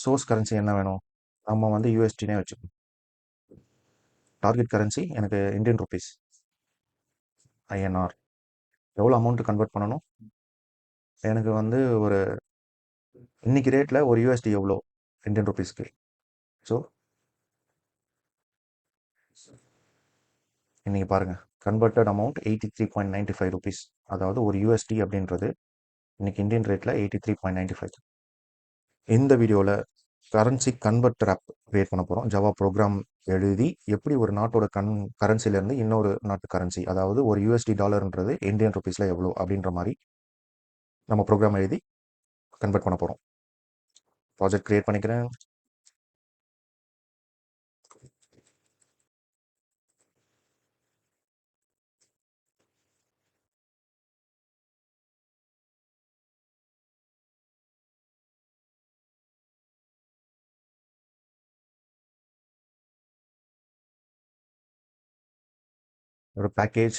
Source currency என்ன வேணும்? நம்ம வந்து யூஎஸ்டினே வச்சுக்கணும். டார்கெட் கரன்சி எனக்கு இந்தியன் ருபீஸ், ஐஎன்ஆர். எவ்வளோ அமௌண்ட் கன்வெர்ட் பண்ணணும்? எனக்கு வந்து ஒரு இன்னைக்கு ரேட்டில் ஒரு யூஎஸ்டி எவ்வளோ இந்தியன் ருபீஸ்க்கு? ஸோ இன்னைக்கு பாருங்கள், கன்வெர்டட் அமௌண்ட் 83.95 ருபீஸ். அதாவது ஒரு யூஎஸ்டி அப்படின்றது இன்னைக்கு இந்தியன் ரேட்டில் 83.95. இந்த வீடியோவில் கரன்சி கன்வெர்டர் ஆப் கிரியேட் பண்ண போகிறோம். ஜாவா ப்ரோக்ராம் எழுதி எப்படி ஒரு நாட்டோட கரன்சிலேருந்து இன்னொரு நாட்டு கரன்சி, அதாவது ஒரு யூஎஸ்டி டாலர்ன்றது இந்தியன் ருபீஸில் எவ்வளோ அப்படின்ற மாதிரி நம்ம ப்ரோக்ராம் எழுதி கன்வெர்ட் பண்ண போகிறோம். ப்ராஜெக்ட் கிரியேட் பண்ணிக்கிறேன். ஒரு பேக்கேஜ்,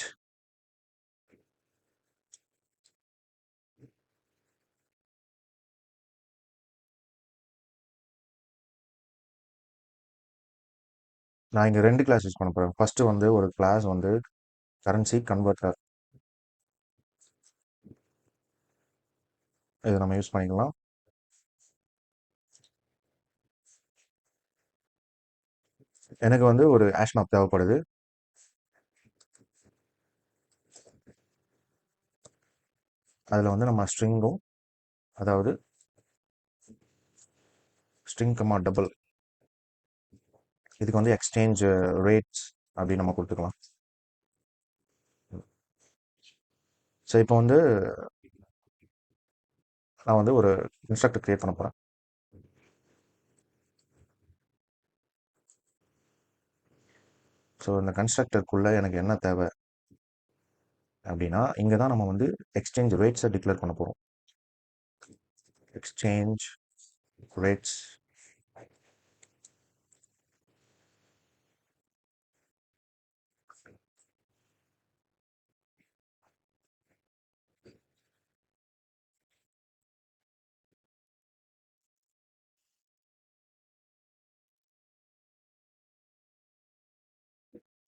நான் இங்கே 2 கிளாஸ் யூஸ் பண்ண போகிறேன். ஃபஸ்ட்டு வந்து ஒரு கிளாஸ் வந்து கரன்சி கன்வெர்ட்டர், இதை நம்ம யூஸ் பண்ணிக்கலாம். எனக்கு வந்து ஒரு ஆஷ் மேப் தேவைப்படுது. அதில் வந்து நம்ம ஸ்ட்ரிங்கும், அதாவது ஸ்ட்ரிங் கமா டபுள், இதுக்கு வந்து எக்ஸ்சேஞ்ச் ரேட்ஸ் அப்படின்னு நம்ம கொடுத்துக்கலாம். ஸோ இப்போ வந்து நான் வந்து ஒரு இன்ஸ்ட்ரக்டர் கிரியேட் பண்ண போகிறேன். ஸோ இந்த கன்ஸ்ட்ரக்டருக்குள்ளே எனக்கு என்ன தேவை அப்படின்னா, இங்கே தான் நம்ம வந்து எக்ஸ்சேஞ்ச் ரேட்ஸை டிக்ளேர் பண்ண போகிறோம். எக்ஸ்சேஞ்ச் ரேட்ஸ்,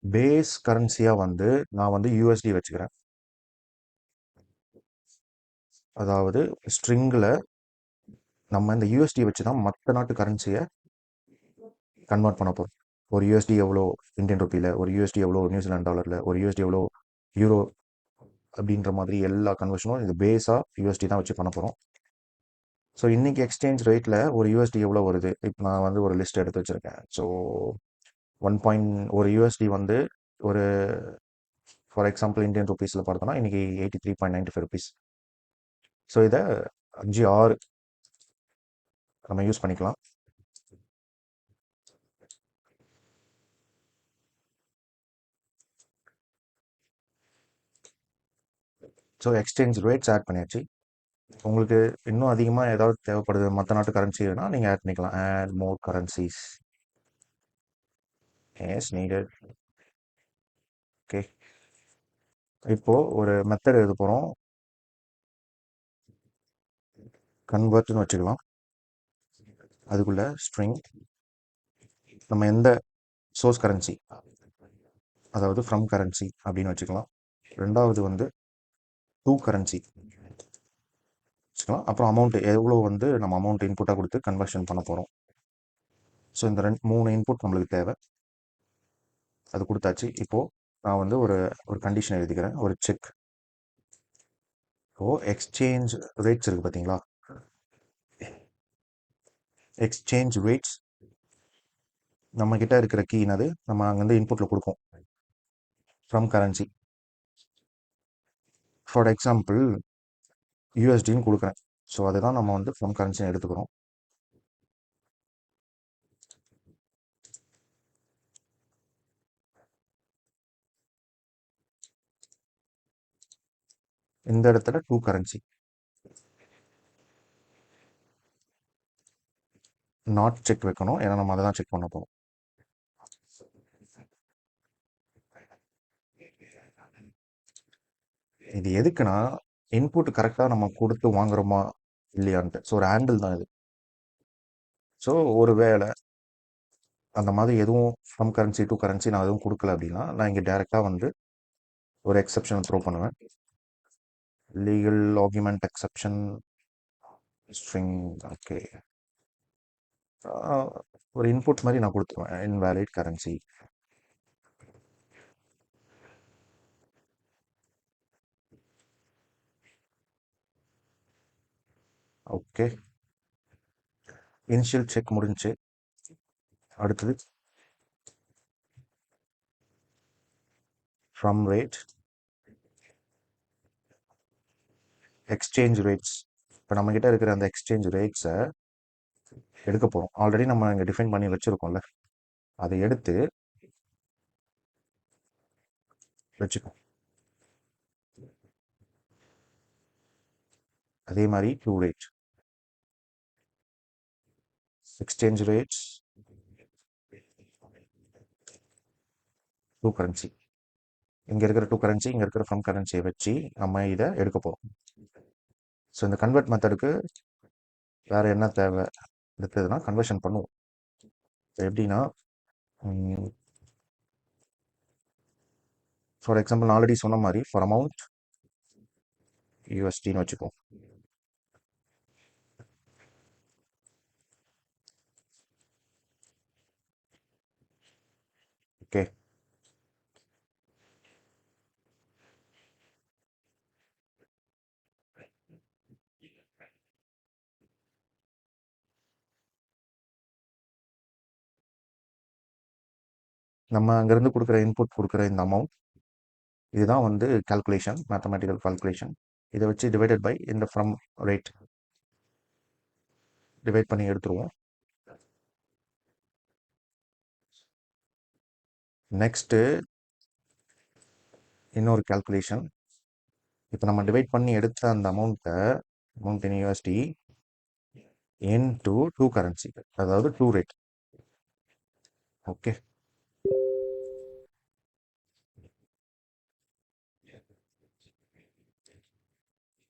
பேஸ் கரன்சியாக வந்து நான் வந்து யூஎஸ்டி வச்சுக்கிறேன். அதாவது ஸ்ட்ரிங்கில் நம்ம இந்த யூஎஸ்டி வச்சு தான் மற்ற நாட்டு கரன்சியை கன்வெர்ட் பண்ண போகிறோம். ஒரு யூஎஸ்டி எவ்வளோ இந்தியன் ருப்பியில், ஒரு யூஎஸ்டி எவ்வளோ நியூசிலாந்து டாலரில், ஒரு யூஎஸ்டி எவ்வளோ யூரோ அப்படின்ற மாதிரி எல்லா கன்வர்ஷனும் இது பேஸாக யூஎஸ்டி தான் வச்சு பண்ண போகிறோம். ஸோ இன்றைக்கி எக்ஸ்சேஞ்ச் ரேட்டில் ஒரு யூஎஸ்டி எவ்வளோ வருது? இப்போ நான் வந்து ஒரு லிஸ்ட் எடுத்து வச்சுருக்கேன். ஸோ ஒரு யூஎஸ்டி வந்து ஒரு ஃபார் எக்ஸாம்பிள் இந்தியன் ருபீஸில் பார்த்தோன்னா இன்றைக்கி 83.95 ருபீஸ். ஸோ இதை 5-6 நம்ம யூஸ் பண்ணிக்கலாம். ஸோ எக்ஸ்சேஞ்ச் ரேட்ஸ் ஆட் பண்ணியாச்சு. உங்களுக்கு இன்னும் அதிகமாக ஏதாவது தேவைப்படுது மற்ற நாட்டு கரன்சினா நீங்கள் ஆட் பண்ணிக்கலாம். Add more currencies as needed. Okay, இப்போது ஒரு மெத்தட் எழுத போகிறோம். கன்வெர்ட்னு வச்சுக்கலாம். அதுக்குள்ள ஸ்ட்ரிங் நம்ம எந்த சோர்ஸ் கரன்சி, அதாவது ஃப்ரம் கரன்சி அப்படின்னு வச்சுக்கலாம். ரெண்டாவது வந்து டூ கரன்சி வச்சுக்கலாம். அப்புறம் அமௌண்ட் எவ்வளோ வந்து நம்ம அமௌண்ட் இன்புட்டாக கொடுத்து கன்வர்ஷன் பண்ண போகிறோம். ஸோ இந்த 3 இன்புட் நம்மளுக்கு தேவை. அது கொடுத்தாச்சு. இப்போது நான் வந்து ஒரு ஒரு கண்டிஷன் எழுதிக்கிறேன், ஒரு செக். இப்போது எக்ஸ்சேஞ்ச் ரேட்ஸ் இருக்குது பார்த்தீங்களா? எக்ஸ்சேஞ்ச் ரேட்ஸ் நம்மக்கிட்ட இருக்கிற கீ என்னது, நம்ம அங்கேருந்து இன்புட்டில் கொடுப்போம். ஃப்ரம் கரன்சி ஃபார் எக்ஸாம்பிள் யூஎஸ்டின்னு கொடுக்குறேன். ஸோ அதுதான் நம்ம வந்து ஃப்ரம் கரன்சின்னு எடுத்துக்கிறோம். இந்த இடத்துல டூ கரன்சி, நாட் செக் வைக்கணும், ஏன்னா நம்ம அதை தான் செக் பண்ண போகிறோம். இது எதுக்குன்னா இன்புட் கரெக்டாக நம்ம கொடுத்து வாங்குறோமா இல்லையான்ட்டு. ஸோ ஒரு ஹேண்டில் தான் இது. ஸோ ஒரு வேளை அந்த மாதிரி எதுவும் ஃப்ரம் கரன்சி டு கரன்சி நான் எதுவும் கொடுக்கல அப்படின்னா நான் இங்கே டேரெக்டாக வந்து ஒரு எக்ஸப்ஷன் த்ரோ பண்ணுவேன். Legal argument exception string. Okay, ஒரு இன்புட் மாதிரி நான் கொடுத்துருவேன், invalid currency. Okay, initial check முடிஞ்சு. அடுத்தது ஃப்ரம் ரேட், எக்ஸ்சேஞ்ச் ரேட்ஸ். இப்போ நம்மக்கிட்ட இருக்கிற அந்த எக்ஸ்சேஞ்ச் ரேட்ஸை எடுக்க போகிறோம். ஆல்ரெடி நம்ம இங்கே டிஃபைன் பண்ணி வச்சுருக்கோம்ல, அதை எடுத்து வச்சுக்கோம். அதே மாதிரி to rate, exchange rates to currency. இங்கே இருக்கிற டூ கரன்சி, இங்கே இருக்கிற ஃப்ரம் கரன்சியை வச்சு நம்ம இதை எடுக்க போகிறோம். ஸோ இந்த கன்வெர்ட் மெத்தடுக்கு வேறு என்ன தேவை இருக்குதுன்னா கன்வர்ஷன் பண்ணுவோம். எப்படின்னா, ஃபார் எக்ஸாம்பிள் நான் ஆல்ரெடி சொன்ன மாதிரி ஃபார் அமௌண்ட் யூஎஸ்டின்னு வச்சுப்போம். ஓகே, நம்ம அங்கேருந்து கொடுக்குற இன்புட் கொடுக்குற இந்த அமௌண்ட், இதுதான் வந்து கால்குலேஷன், மேத்தமெட்டிக்கல் கால்குலேஷன். இதை வச்சு டிவைடட் பை இந்த ஃப்ரம் ரேட் டிவைட் பண்ணி எடுத்துருவோம். நெக்ஸ்ட்டு இன்னொரு கால்குலேஷன். இப்போ நம்ம டிவைட் பண்ணி எடுத்த அந்த amount in USD to currency, அதாவது டூ ரேட். ஓகே,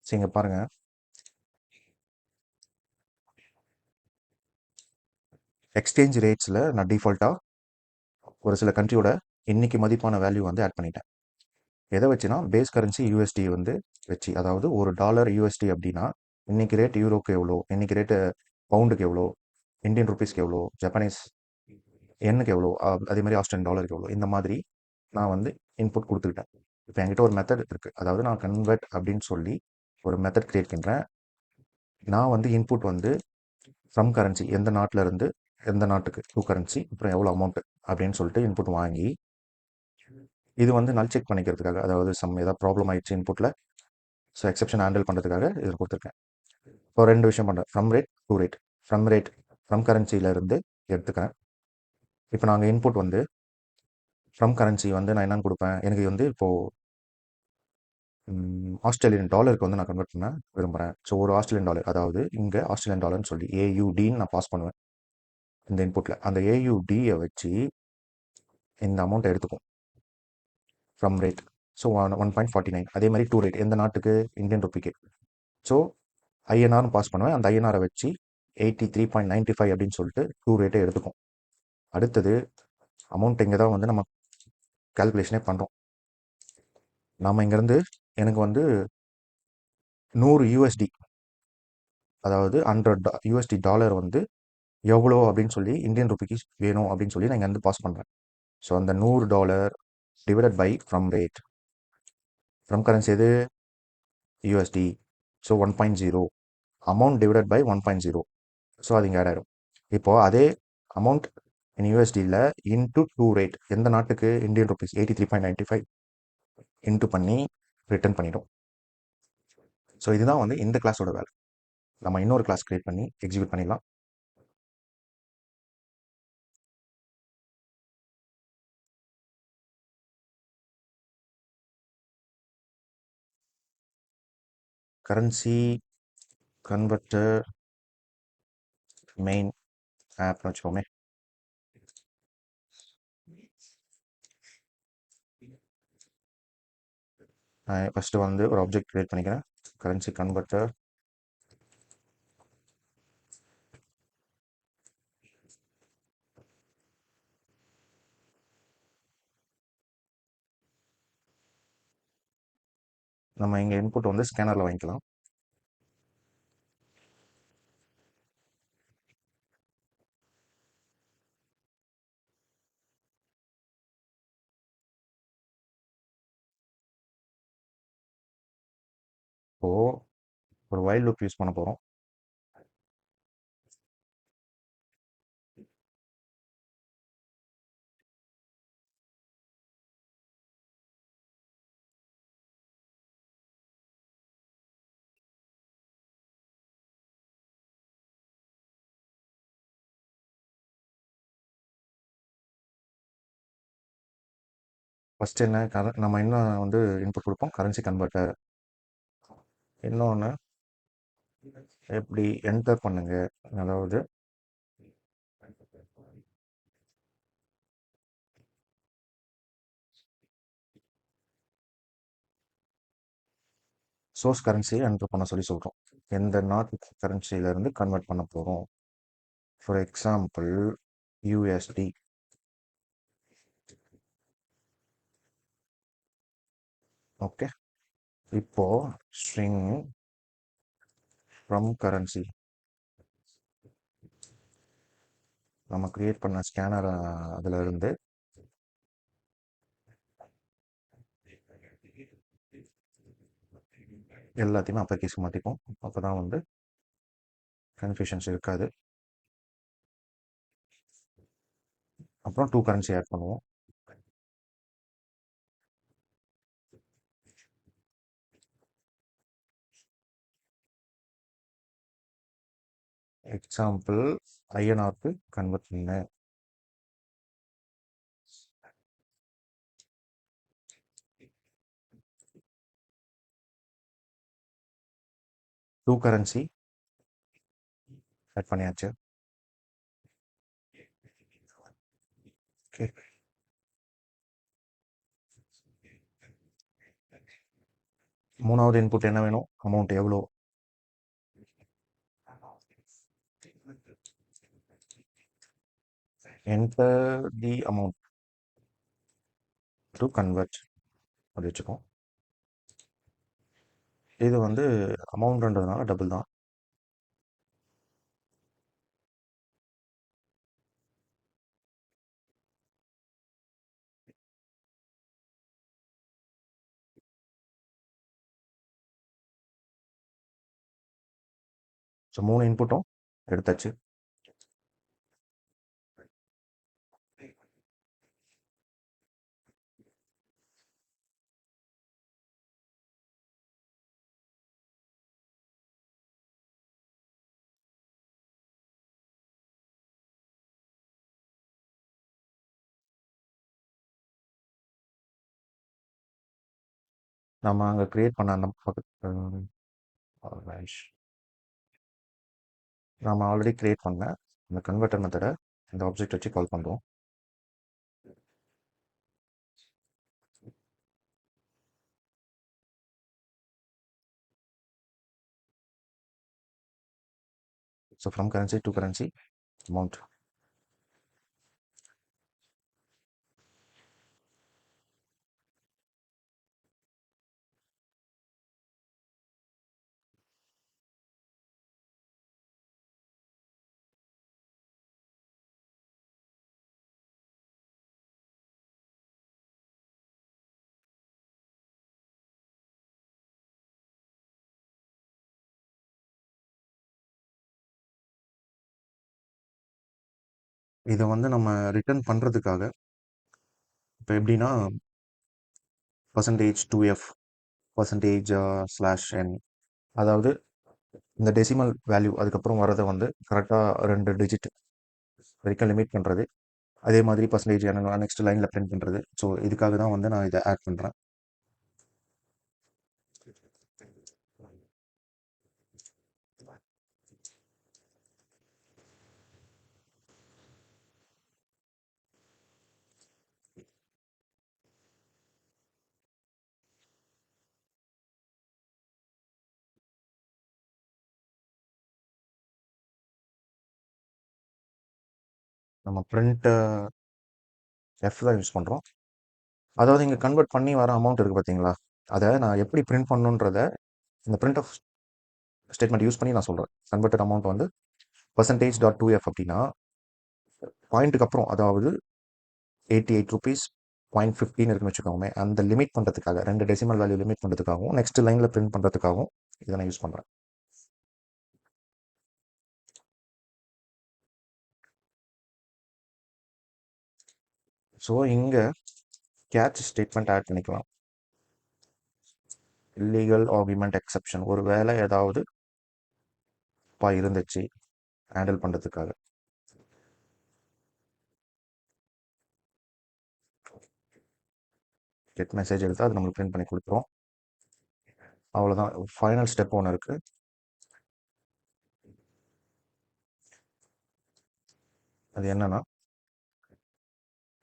சரிங்க பாருங்க, எக்ஸ்சேஞ்ச் ரேட்ஸில் நான் டிஃபால்ட்டாக ஒரு சில கண்ட்ரியோட இன்னைக்கு மதிப்பான வேல்யூ வந்து ஆட் பண்ணிட்டேன். எதை வச்சுன்னா பேஸ் கரன்சி யூஎஸ்டி வந்து வச்சு, அதாவது ஒரு டாலர் யூஎஸ்டி அப்படின்னா இன்னைக்கு ரேட் யூரோக்கு எவ்வளோ, இன்னைக்கு ரேட்டு பவுண்டுக்கு எவ்வளோ, இந்தியன் ருபீஸ்க்கு எவ்வளோ, ஜப்பானீஸ் எண்ணுக்கு எவ்வளோ, அதே மாதிரி ஆஸ்திரேலியன் டாலருக்கு எவ்வளோ, இந்த மாதிரி நான் வந்து இன்புட் கொடுத்துக்கிட்டேன். இப்போ என்கிட்ட ஒரு மெத்தட் இருக்குது, அதாவது நான் கன்வெர்ட் அப்படின்னு சொல்லி ஒரு மெத்தட் கிரியேட் பண்ணுறேன். நான் வந்து இன்புட் வந்து ஃப்ரம் கரன்சி, எந்த நாட்டில் இருந்து எந்த நாட்டுக்கு டூ கரன்சி, அப்புறம் எவ்வளோ அமௌண்ட்டு அப்படின்னு சொல்லிட்டு இன்புட் வாங்கி, இது வந்து நல் செக் பண்ணிக்கிறதுக்காக, அதாவது ஏதாவது ப்ராப்ளம் ஆயிடுச்சு இன்புட்டில், ஸோ எக்ஸப்ஷன் ஹேண்டில் பண்ணுறதுக்காக இதில் கொடுத்துருக்கேன். இப்போ ரெண்டு விஷயம் பண்ணுறேன், from rate to rate. From கரன்சியிலேருந்து எடுத்துக்கிறேன். இப்போ நாங்கள் இன்புட் வந்து ஃப்ரம் கரன்சி வந்து நான் என்னன்னு கொடுப்பேன், எனக்கு வந்து இப்போது ஆஸ்திரேலியன் டாலருக்கு வந்து நான் கன்வெர்ட் பண்ண விரும்புகிறேன். ஸோ ஒரு ஆஸ்திரேலியன் டாலர், அதாவது இங்கே ஆஸ்திரேலியன் டாலர்னு சொல்லி ஏயுடின்னு நான் பாஸ் பண்ணுவேன் இந்த இன்புட்டில். அந்த ஏயுடியை வச்சு இந்த அமௌண்ட்டை எடுத்துக்கும் ஃப்ரம் ரேட். ஸோ 1.49. அதே மாதிரி டூ ரேட், எந்த நாட்டுக்கு, இந்தியன் ருப்பிக்கு. ஸோ ஐஎன்ஆர்னு பாஸ் பண்ணுவேன். அந்த ஐஎன்ஆரை வச்சு 83.95 அப்படின்னு சொல்லிட்டு டூ ரேட்டை எடுத்துக்கும். அடுத்தது அமௌண்ட் இங்கே தான் வந்து நம்ம கால்குலேஷனே பண்ணுறோம். நாம் இங்கேருந்து எனக்கு வந்து 100 யூஎஸ்டி, அதாவது 100 யூஎஸ்டி டாலர் வந்து எவ்வளோ அப்படின்னு சொல்லி இந்தியன் ருப்பிக்கு வேணும் அப்படின்னு சொல்லி நான் இங்கேருந்து பாஸ் பண்ணுறேன். ஸோ அந்த $100 divided by from rate. From currency எது, USD. So 1.0 amount divided by 1.0. So அது இங்கே ஆட் ஆகிடும். இப்போது அதே அமௌண்ட் இன் யூஎஸ்டியில் இன்ட்டு டூ ரேட், எந்த நாட்டுக்கு, இந்தியன் ருபீஸ் 83.95 இன்ட்டு பண்ணி ரிட்டர்ன் பண்ணிடும். ஸோ இதுதான் வந்து இந்த கிளாஸோட வேலை. நம்ம இன்னொரு கிளாஸ் கிரியேட் பண்ணி எக்ஸிக்யூட் பண்ணிடலாம். கரன்சி கன்வெர்ட்டர் மெயின் ஆப்னு வச்சுக்கோமே. நான் ஃபஸ்ட்டு வந்து ஒரு ஆப்ஜெக்ட் கிரியேட் பண்ணிக்கிறேன், கரன்சி கன்வெர்ட்டர். நம்ம இங்கே இன்புட் வந்து ஸ்கேனரில் வாங்கிக்கலாம். இப்போது ஒரு வைல் லூப் யூஸ் பண்ண போகிறோம். ஃபஸ்ட் என்ன நம்ம இன்னும் வந்து இன்புட் கொடுப்போம் கரன்சி கன்வெர்ட்டர். இன்னொன்று எப்படி என்டர் பண்ணுங்க, அதாவது சோர்ஸ் கரன்சியை என்டர் பண்ண சொல்லி சொல்கிறோம். எந்த நாட் கரன்சியிலேருந்து கன்வெர்ட் பண்ண போகிறோம். For example USD. ஓகே, இப்போ ஸ்ட்ரிங் ஃப்ரம் கரன்சி நம்ம கிரியேட் பண்ண ஸ்கேனர் அதில் இருந்து எல்லாத்தையுமே அப்பர் கேஸ் மாற்றிப்போம். அப்போ தான் வந்து கன்ஃபியூஷன்ஸ் இருக்காது. அப்புறம் டூ கரன்சி ஆட் பண்ணுவோம். எக்ஸாம்பிள் ஐஎன்ஆருக்கு கன்வெர்ட் பண்ண. டூ கரன்சி ஆட் பண்ணியாச்சு. ஓகே, மூணாவது இன்புட் என்ன வேணும், அமௌண்ட் எவ்வளோ. Enter the amount to convert அப்படி வச்சுக்கோம். இது வந்து அமௌண்ட்ன்றதுனால டபுள் தான். ஸோ மூணு இன்புட்டும் எடுத்தாச்சு. நம்ம அங்கே கிரியேட் பண்ண அந்த நம்ம ஆல்ரெடி கிரியேட் பண்ண அந்த கன்வெர்ட்டர் மெத்தடை இந்த ஆப்ஜெக்ட் வச்சு கால் பண்ணுறோம். So from currency to currency amount. இதை வந்து நம்ம ரிட்டர்ன் பண்ணுறதுக்காக இப்போ எப்படின்னா பர்சன்டேஜ் 2F பர்சன்டேஜ் /n, அதாவது இந்த டெசிமல் வேல்யூ அதுக்கப்புறம் வரதை வந்து கரெக்டாக 2 டிஜிட் வரைக்கும் லிமிட் பண்ணுறது. அதே மாதிரி பர்சன்டேஜ் நெக்ஸ்ட் லைனில் பிரிண்ட் பண்ணுறது. ஸோ இதுக்காக தான் வந்து நான் இதை ஆட் பண்ணுறேன். நம்ம பிரிண்ட் எஃப் தான் யூஸ் பண்ணுறோம். அதாவது இங்கே கன்வெர்ட் பண்ணி வர அமௌண்ட் இருக்குது பார்த்தீங்களா, அதை நான் எப்படி பிரிண்ட் பண்ணணுன்றத இந்த பிரிண்ட் ஆஃப் ஸ்டேட்மெண்ட் யூஸ் பண்ணி நான் சொல்கிறேன். கன்வெர்டட் அமௌண்ட் வந்து %.2f அப்படின்னா பாயிண்ட்டுக்கு அப்புறம், அதாவது 88 ருபீஸ் .15 இருக்குன்னு வச்சுக்கோங்க. அந்த லிமிட் பண்ணுறதுக்காக, 2 டெசிமல் வேல்யூ லிமிட் பண்ணுறதுக்காகவும் நெக்ஸ்ட் லைனில் பிரிண்ட் பண்ணுறதுக்காகவும் இதை நான் யூஸ் பண்ணுறேன். ஸோ இங்கே கேட்ச் ஸ்டேட்மெண்ட் ஆட் பண்ணிக்கலாம். இல்லீகல் ஆர்குமெண்ட் எக்ஸெப்ஷன், ஒரு வேலை ஏதாவது இருந்துச்சு ஹேண்டில் பண்ணுறதுக்காக. கெட் மெசேஜ் எடுத்து அது நம்மளுக்கு பிரிண்ட் பண்ணி கொடுத்துரும். அவ்வளோதான். ஃபைனல் ஸ்டெப் ஒன்று இருக்குது. அது என்னன்னா,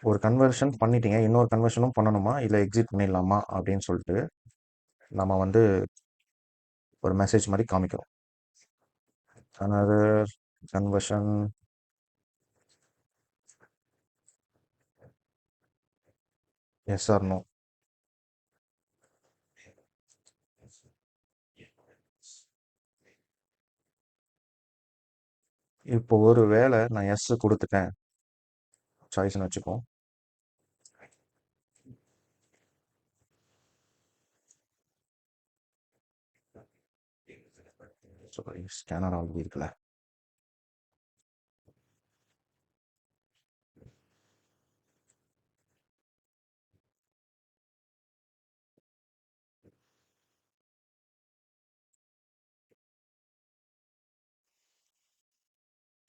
ஒரு கன்வர்ஷன் பண்ணிட்டீங்க, இன்னொரு கன்வர்ஷனும் பண்ணணுமா இல்லை எக்ஸிட் பண்ணிடலாமா அப்படின்னு சொல்லிட்டு நம்ம வந்து ஒரு மெசேஜ் மாதிரி காமிக்கிறோம். another conversion yes or no. இப்போ ஒரு வேளை நான் எஸ் கொடுத்துட்டேன் சாய்ஸ்னு வச்சுப்போம். ஸ்கேனர் ஆல்ரெடி இருக்குல்ல.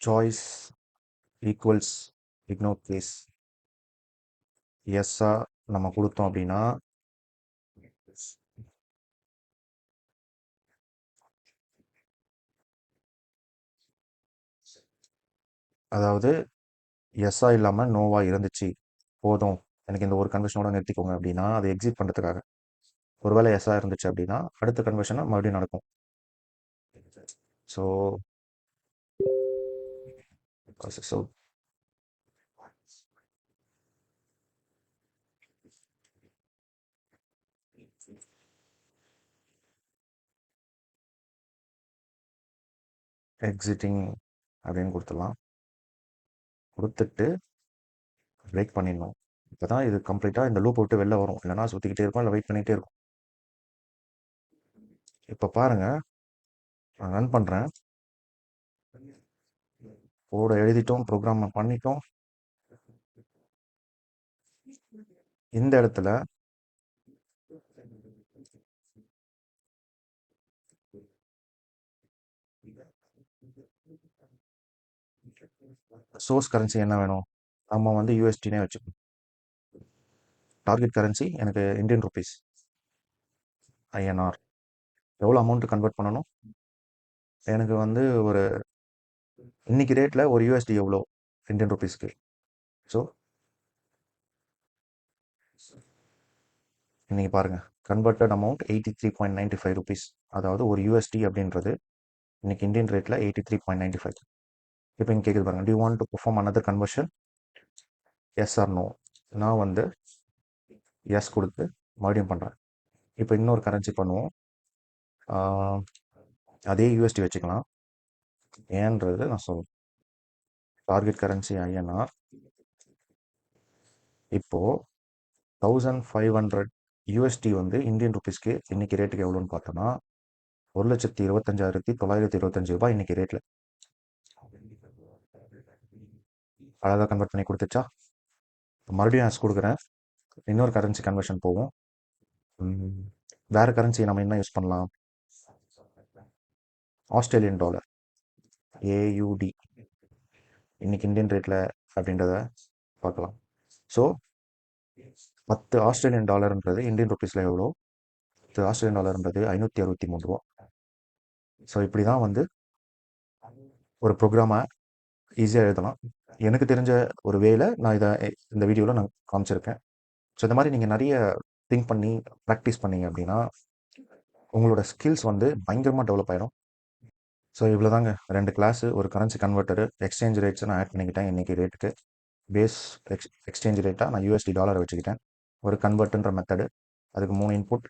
சாய்ஸ் ஈக்குவல்ஸ் இக்னோர் கேஸ் எஸ்ஸா நம்ம கொடுத்தோம் அப்படின்னா அதாவது எஸ்ஸா இல்லாமல் நோவா இருந்துச்சு, போதும் எனக்கு இந்த ஒரு கன்வர்ஷனோட நிறுத்திக்கோங்க அப்படின்னா அதை எக்ஸிட் பண்ணுறதுக்காக. ஒருவேளை எஸ்ஸா இருந்துச்சு அப்படின்னா அடுத்த கன்வர்ஷனை மறுபடியும் நடக்கும். ஸோ ஸோ எக்ஸிட்டிங் அப்படின்னு கொடுத்துடலாம். கொடுத்துட்டு பிரேக் பண்ணிடணும். இப்போ தான் இது கம்ப்ளீட்டாக இந்த லூப் விட்டு வெளில வரும், இல்லைனா சுற்றிக்கிட்டே இருக்கும், இல்லை வெயிட் பண்ணிகிட்டே இருக்கும். இப்போ பாருங்கள், நான் ரன் பண்ணுறேன். கோடை எழுதிட்டோம், ப்ரோக்ராம் பண்ணிட்டோம். இந்த இடத்துல சோர்ஸ் கரன்சி என்ன வேணும், நம்ம வந்து யூஎஸ்டினே வச்சுக்கணும். டார்கெட் கரன்சி எனக்கு இந்தியன் ருபீஸ் ஐஎன்ஆர். எவ்வளோ அமௌண்ட்டு கன்வெர்ட் பண்ணணும், எனக்கு வந்து ஒரு இன்னைக்கு ரேட்டில் ஒரு யூஎஸ்டி எவ்வளோ இந்தியன் ருபீஸ்க்கு. ஸோ இன்னைக்கு பாருங்கள், கன்வெர்டட் அமௌண்ட் 83.95 ருபீஸ். அதாவது ஒரு யூஎஸ்டி அப்படின்றது இன்னைக்கு இந்தியன் ரேட்டில் 83.95. இப்போ இங்கே கேட்குது பாருங்கள், do you want to perform another conversion yes or no. நான் வந்து எஸ் கொடுத்து மறுபடியும் பண்ணுறேன். இப்போ இன்னொரு கரன்சி பண்ணுவோம். அதே யூஎஸ்டி வச்சுக்கலாம். ஏன்றது நான் சொல்லுவேன். Target currency INR. இப்போது 1500 யூஎஸ்டி வந்து இந்தியன் ருபீஸ்க்கு இன்னைக்கு ரேட்டுக்கு எவ்வளோன்னு பார்த்தோன்னா 1,25,925 ரூபாய் இன்னைக்கு ரேட்டில். அழகாக கன்வெர்ட் பண்ணி கொடுத்துச்சா. மறுபடியும் ஆஸ் கொடுக்குறேன். இன்னொரு கரன்சி கன்வர்ஷன் போவோம். வேறு கரன்சி நம்ம என்ன யூஸ் பண்ணலாம், ஆஸ்திரேலியன் டாலர் ஏயுடி இன்னைக்கு இந்தியன் ரேட்டில் அப்படின்றத பார்க்கலாம். ஸோ 10 ஆஸ்திரேலியன் டாலர்ன்றது இந்தியன் ருபீஸில் எவ்வளோ, 10 ஆஸ்திரேலியன் டாலர்ன்றது 563 ரூபா. ஸோ இப்படி தான் வந்து ஒரு ப்ரோக்ராமை ஈஸியாக எழுதலாம். எனக்கு தெரிஞ்ச ஒரு வேல நான் இதை இந்த வீடியோவில் நான் காமிச்சிருக்கேன். ஸோ இந்த மாதிரி நீங்கள் நிறைய திங்க் பண்ணி ப்ராக்டிஸ் பண்ணீங்க அப்படின்னா உங்களோட ஸ்கில்ஸ் வந்து பயங்கரமாக டெவலப் ஆகிடும். ஸோ இவ்வளோ தாங்க, 2 கிளாஸு, ஒரு கரன்சி கன்வெர்ட்டரு, எக்ஸ்சேஞ்ச் ரேட்ஸை நான் ஆட் பண்ணிக்கிட்டேன். இன்றைக்கி ரேட்டுக்கு பேஸ் எக்ஸ்சேஞ்ச் ரேட்டாக நான் யூஎஸ்டி டாலரை வச்சுக்கிட்டேன். ஒரு கன்வெர்ட்டுன்ற மெத்தடு, அதுக்கு 3 input,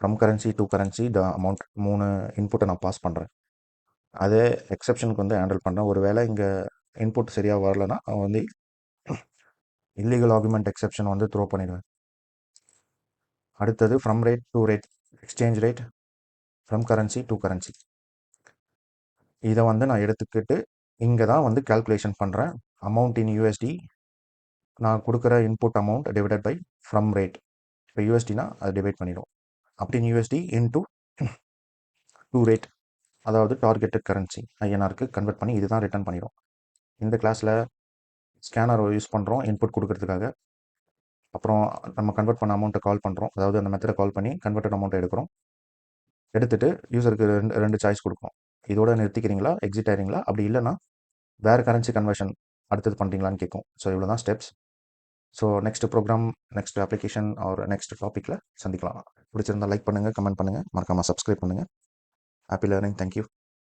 from currency to currency the amount 3 இன்புட்டை நான் பாஸ் பண்ணுறேன். அதே எக்ஸப்ஷனுக்கு வந்து ஹேண்டில் பண்ணுறேன். ஒரு வேளை இங்கே இன்புட் சரியாக வரலன்னா அவன் வந்து இல்லீகல் ஆர்குமெண்ட் எக்ஸப்ஷன் வந்து த்ரோ பண்ணிடுவேன். அடுத்தது from rate to rate, exchange rate from currency to currency. இதை வந்து நான் எடுத்துக்கிட்டு இங்கே தான் வந்து கால்குலேஷன் பண்ணுறேன். அமௌண்ட் இன் யூஎஸ்டி, நான் கொடுக்குற input amount divided by from rate. இப்போ யூஎஸ்டினா அது டிவைட் பண்ணிடும். அப்படின் யூஎஸ்டி இன்டூ டூ ரேட், அதாவது டார்கெட்டட் கரன்சி ஐஎன்ஆருக்கு கன்வெர்ட் பண்ணி இதுதான் ரிட்டர்ன் பண்ணிடும். இந்த கிளாஸில் ஸ்கேனர் யூஸ் பண்ணுறோம் இன்புட் கொடுக்கறதுக்காக. அப்புறம் நம்ம கன்வெர்ட் பண்ண அமௌண்ட்டை கால் பண்ணுறோம், அதாவது அந்த மெத்தடை கால் பண்ணி கன்வெர்டட் அமௌண்ட்டை எடுக்கிறோம். எடுத்துகிட்டு யூசருக்கு ரெண்டு சாய்ஸ் கொடுக்கும். இதோட நிறுத்திக்கிறீங்களா, எக்ஸிட் ஆகிறீங்களா, அப்படி இல்லைன்னா வேறு கரன்சி கன்வர்ஷன் அடுத்தது பண்ணுறீங்களான்னு கேட்கும். ஸோ இவ்வளோ தான் steps. So next program, next application or next டாப்பிக்கில் சந்திக்கலாம். பிடிச்சிருந்தா லைக் பண்ணுங்கள், கமெண்ட் பண்ணுங்கள், மறக்காமல் சப்ஸ்கிரைப் பண்ணுங்கள். Happy learning. தேங்க்யூ.